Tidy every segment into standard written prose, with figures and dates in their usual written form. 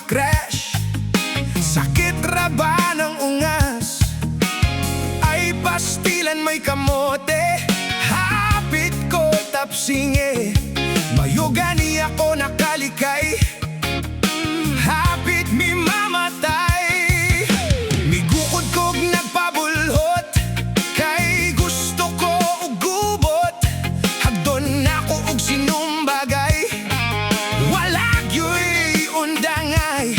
crash? Sakit ra ba ng ungas? Ay pastilan may kamote, hapit ko tapsinge. Mayugani ako nakalikay, hapit mi mamatay. Migukod kog nagpabulhot, kay gusto ko og gubot. Hagdon ako og sinumbagay, wala gyoy undangay.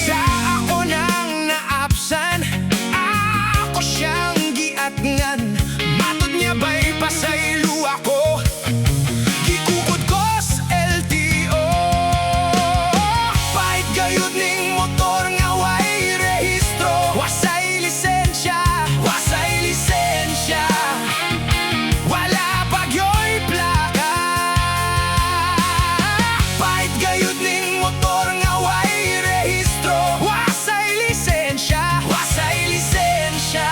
Sa ako nang naapsan, ako siyang giatngan. Matod niya ba'y pasaylo ako, gikukod ko sa LTO. Pahit gayud ning motor nga way rehistro. Wasay lisensya, wasay lisensya, wala pa gyoy plaka. Pahit gayud ning motor nga way rehistro. Wasay lisensya, wasay lisensya,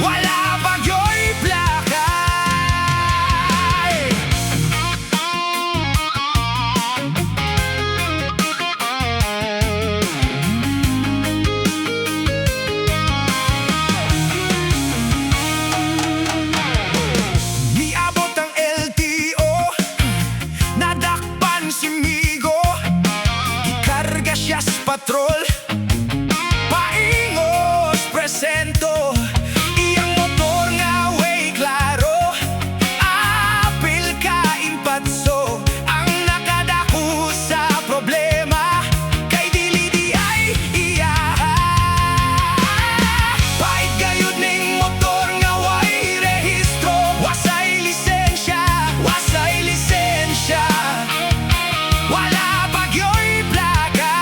wala pa gyoy plaka. Niabot ang LTO, nadakpan si Migo. Gikarga siya sa patrol, paingos presento. Iyang motor nga way klaro, apil ka impatso. Ang nakadako sa problema, kay dili di ay iya. Pahit gayud ning motor nga way rehistro. Wasay lisensya, wasay lisensya, wala pa gyoy plaka.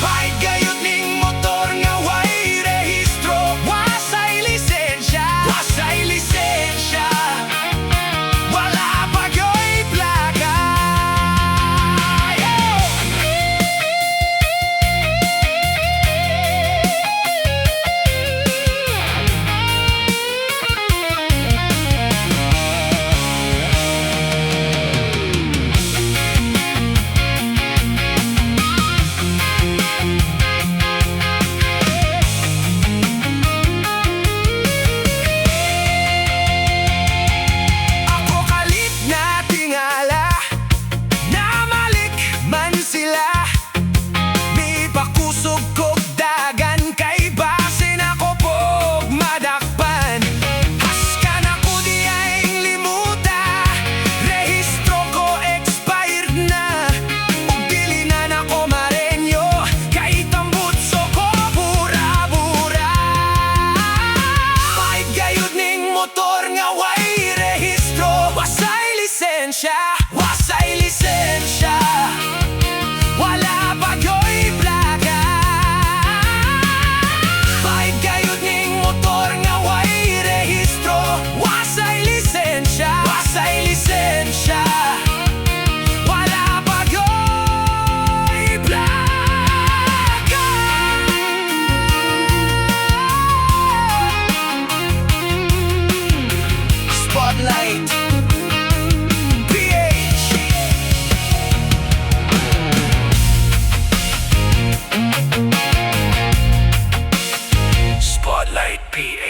Pahit gayud ning motor nga way rehistro. Wasay lisensya, wasay lisensya, wala pa gyoy plaka. Ako kalit na tingala, namalik man sila. May pakusog kog dagan, kay basin ako pog madakpan. Haskan ako di ay limuta, rehistro ko expired na. Ug dili na nako marenyo, kay tambutso ko bura-bura. Pahit gayud ning motor nga way rehistro. Wasay lisensya, wasay lisensya, wala pa gyoy plaka. Pahit gayud ning motor nga way rehistro. Wasay lisensya, wasay lisensya, wala pa gyoy plaka. Spotlight PH. Spotlight PH.